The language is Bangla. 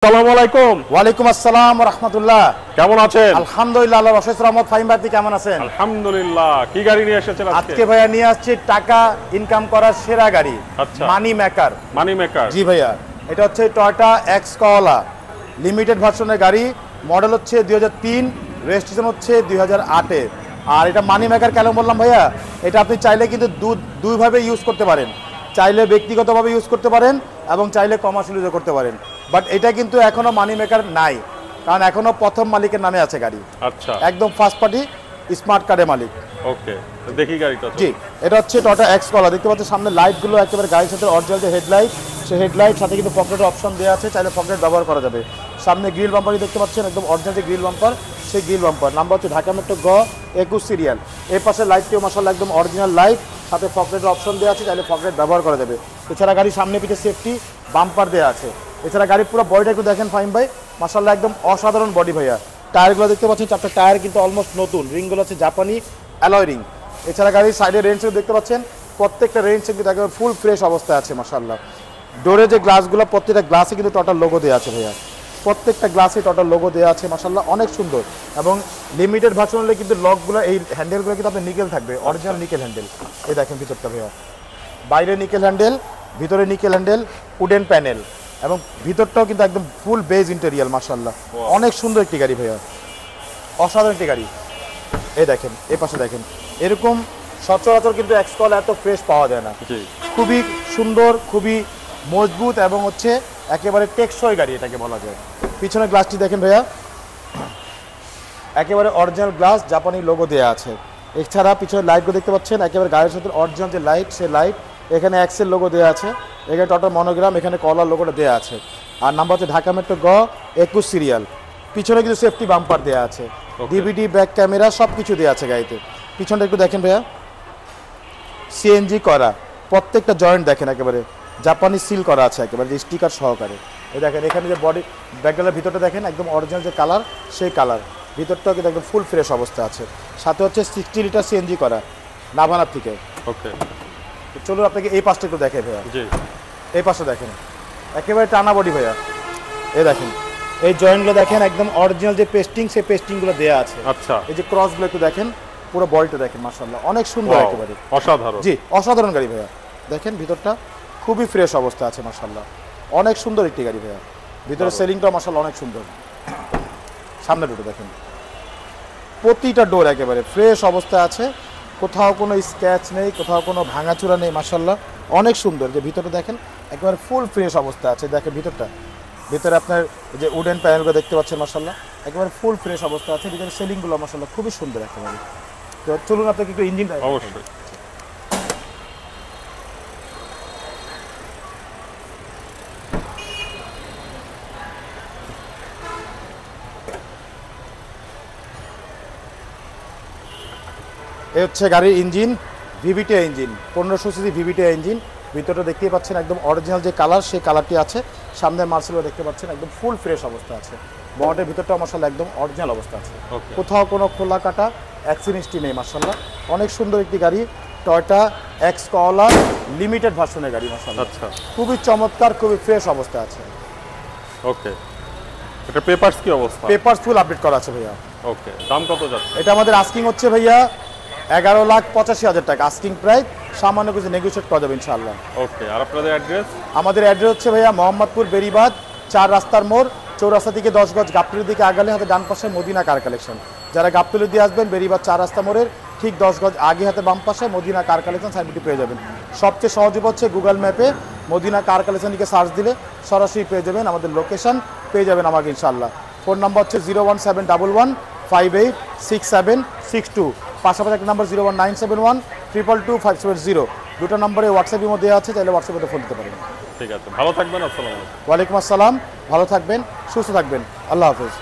আসসালামু আলাইকুম। ওয়ালাইকুম আসসালাম ওয়া রাহমাতুল্লাহ। কেমন আছেন? আলহামদুলিল্লাহ, আল্লাহর অশেষ রহমত। ফাহিম ভাই, আপনি কেমন আছেন? আলহামদুলিল্লাহ। কি গাড়ি নিয়ে এসেছেন আজকে? আজকে ভাইয়া নিয়ে আসছি টাকা ইনকাম করার সেরা গাড়ি, আচ্ছা। মানি মেকার। মানি মেকার। জি ভাইয়া, এটা হচ্ছে টয়োটা এক্স করলা লিমিটেড ভার্সনের গাড়ি। মডেল হচ্ছে 2003, রেজিস্ট্রেশন হচ্ছে 2008-এ। আর এটা মানি মেকার কেন বললাম ভাইয়া, এটা আপনি চাইলে কিন্তু দুইভাবে ইউজ করতে পারেন। চাইলে ব্যক্তিগতভাবে ইউজ করতে পারেন এবং চাইলে কমার্শিয়াল ইউজ করতে পারেন। বাট এটা কিন্তু এখনো মানি মেকার নাই, কারণ এখনো প্রথম মালিকের নামে আছে গাড়ি। আচ্ছা, একদম ফার্স্ট পার্টি স্মার্ট কার্ডের মালিক। ওকে, দেখি গাড়িটা। জি, এটা হচ্ছে টয়োটা এক্স করলা। দেখতে পাচ্ছেন সামনে লাইটগুলো একেবারে গাড়ির সাথে অরিজিনাল যে হেডলাইট, সেই হেডলাইট সাথে কিন্তু পকেটের অপশন দেওয়া আছে, চাইলে পকেট ব্যবহার করা যাবে। সামনে গ্রিল বাম্পারই দেখতে পাচ্ছেন, একদম অরিজিনাল যে গ্রিল বাম্পার, সেই গ্রিল বাম্পার নাম্বার হচ্ছে ঢাকা মেট্রো গ 21 সিরিয়াল। এই পাশে লাইটটিও মাশাআল্লাহ একদম অরিজিনাল লাইট, সাথে পকেটের অপশন দেওয়া আছে, চাইলে পকেট ব্যবহার করা যাবে। এছাড়া গাড়ির সামনে পিঠে সেফটি বাম্পার দেওয়া আছে। এছাড়া গাড়ির পুরো বডিটা একটু দেখেন ফাহিম ভাই, মাশাআল্লাহ একদম অসাধারণ বডি ভাইয়া। টায়ারগুলো দেখতে পাচ্ছেন, চারটা টায়ার কিন্তু অলমোস্ট নতুন, রিংগুলো হচ্ছে জাপানি অ্যালয় রিং। এছাড়া গাড়ির সাইডের রেঞ্জও দেখতে পাচ্ছেন, প্রত্যেকটা রেঞ্জ কিন্তু একেবারে ফুল ফ্রেশ অবস্থায় আছে মাশাআল্লাহ। ডোরে যে গ্লাসগুলো, প্রত্যেকটা গ্লাসে কিন্তু টোটাল লোগো দেওয়া আছে ভাইয়া, প্রত্যেকটা গ্লাসে টোটাল লোগো দেওয়া আছে মাশাআল্লাহ, অনেক সুন্দর। এবং লিমিটেড ভার্সন হলে কিন্তু লকগুলো, এই হ্যান্ডেলগুলো কিন্তু আপনার নিকেল থাকবে, অরিজিনাল নিকেল হ্যান্ডেল। এই দেখেন ভিতরটা ভাইয়া, বাইরে নিকেল হ্যান্ডেল, ভিতরে নিকেল হ্যান্ডেল, উডেন প্যানেল, এবং ভিতরটাও কিন্তু একদম ফুল বেজ ইন্টেরিয়াল মাশাআল্লাহ। অনেক সুন্দর একটি গাড়ি ভাইয়া, অসাধারণ একটি গাড়ি। এই দেখেন, এই পাশে দেখেন, এরকম সচরাচর কিন্তু এক্স করলা এত ফ্রেশ পাওয়া যায় না। খুবই সুন্দর, খুবই মজবুত এবং হচ্ছে একেবারে টেকসই গাড়ি এটাকে বলা যায়। পিছনে গ্লাসটি দেখেন ভাইয়া, একেবারে অরিজিনাল গ্লাস, জাপানি লোগো দেওয়া আছে। এছাড়া পিছনে লাইটগুলো দেখতে পাচ্ছেন, একেবারে গাড়ির সাথে অরিজিনাল যে লাইট, সেই লাইট। এখানে এক্সেল লোগো দেওয়া আছে, এখানে টয়োটা মনোগ্রাম, এখানে কলার লোগোটা দেওয়া আছে। আর নাম্বার হচ্ছে ঢাকা মেট্রো গ 21 সিরিয়াল। পিছনে কিন্তু সেফটি বাম্পার দেওয়া আছে, ডিভিডি ব্যাক ক্যামেরা সব কিছু দেওয়া আছে গাড়িতে। পিছনটা একটু দেখেন ভাইয়া, সিএনজি করা, প্রত্যেকটা জয়েন্ট দেখেন একেবারে জাপানি সিল করা আছে, একেবারে স্টিকার সহকারে। এই দেখেন এখানে যে বডি ব্যাকডালার ভিতরটা দেখেন, একদম অরিজিনাল যে কালার, সেই কালার। ভিতরটাও কিন্তু একদম ফুল ফ্রেশ অবস্থা আছে। সাথে হচ্ছে 60 লিটার সিএনজি করা নাভানার থেকে। ওকে, চলুন আপনাকে এই পাশটা একটু দেখে ভাইয়া। জি, এই পাশে দেখেন, একেবারে টানা বডি ভাইয়া। এই দেখেন, এই জয়েন্টগুলো দেখেন, একদম অরিজিনাল যে পেস্টিং, সেই পেস্টিংগুলো দেওয়া আছে। আচ্ছা, এই যে ক্রসগুলো একটু দেখেন, পুরো বডিটা দেখেন মাশাআল্লাহ, অনেক সুন্দর একেবারে অসাধারণ। জি, অসাধারণ গাড়ি ভাইয়া। দেখেন ভিতরটা খুবই ফ্রেশ অবস্থা আছে মাশাআল্লাহ, অনেক সুন্দর একটি গাড়ি ভাইয়া। ভিতরে সেলিংটাও মাশাআল্লাহ অনেক সুন্দর। সামনে দুটো দেখেন, প্রতিটা ডোর একেবারে ফ্রেশ অবস্থায় আছে, কোথাও কোনো স্ক্র্যাচ নেই, কোথাও কোনো ভাঙাচুরা নেই মাশাআল্লাহ, অনেক সুন্দর। যে ভিতরটা দেখেন, একেবারে ফুল ফ্রেশ অবস্থা আছে। দেখেন ভিতরটা, ভিতরে আপনার যে উডেন প্যানেলগুলো দেখতে পাচ্ছেন মাশাআল্লাহ, একেবারে ফুল ফ্রেশ অবস্থা আছে। ভিতরে সেলিংগুলো মাশাআল্লাহ খুবই সুন্দর একেবারে। তো চলুন আপনাকে একটু ইঞ্জিনটা অবশ্যই। এই হচ্ছে গাড়ির engine, VVT engine, 1500 CC VVT engine. ভিতরটা দেখতেই পাচ্ছেন, একদম অরিজিনাল যে কালার, সেই কালারটি আছে। সামনের মার্সেলও দেখতে পাচ্ছেন, একদম ফুল ফ্রেশ অবস্থা আছে। বডির ভিতরটাও মাশাআল্লাহ একদম অরিজিনাল অবস্থা আছে, কোথাও কোনো খোলা কাটা অ্যাক্সিডেন্টটি নেই মাশাআল্লাহ। অনেক সুন্দর একটি গাড়ি, টয়োটা এক্স করলা লিমিটেড ভার্সনের গাড়ি মাশাআল্লাহ। আচ্ছা, খুবই চমৎকার, খুবই ফ্রেশ অবস্থা আছে। ওকে, এটা পেপারস কি অবস্থা? পেপারস ফুল আপডেট করা আছে ভাইয়া। ওকে, দাম কত যাচ্ছে? এটা আমাদের আস্কিং হচ্ছে ভাইয়া 11,85,000 টাকা আস্কিং প্রাইস, সামান্য কিছু নেগোশিয়েট করা যাবে ইনশাআল্লাহ। ওকে, আর আপনাদের অ্যাড্রেস? আমাদের অ্যাড্রেস হচ্ছে ভাইয়া মোহাম্মদপুর বেরিবাদ 4 রাস্তার মোড়, চৌরাস্তা থেকে 10 গজ গাবতলির দিকে আগালে হাতে ডান পাশে মদিনা কার কালেকশন। যারা গাবতলি দিয়ে আসবেন, বেরিবাদ 4 রাস্তা মোড়ের ঠিক 10 গজ আগে হাতে বাম পাশে মদিনা কার কালেকশন সাইনবোর্ডটি পেয়ে যাবেন। সবচেয়ে সহজ হচ্ছে গুগল ম্যাপে মদিনা কার কালেকশন লিখে সার্চ দিলে সরাসরি পেয়ে যাবেন, আমাদের লোকেশন পেয়ে যাবেন আমাকে ইনশাআল্লাহ। ফোন নাম্বার হচ্ছে 01711586762। পাশাপাশি একটা নাম্বার 01971222570। দুটো নম্বরে হোয়াটসঅ্যাপের মধ্যে আছে, চাইলে হোয়াটসঅ্যাপে ফোন দিতে পারেন। ঠিক আছে, ভালো থাকবেন। আসসালামু আলাইকুম। ওয়ালাইকুম আসসালাম, ভালো থাকবেন, সুস্থ থাকবেন, আল্লাহ হাফেজ।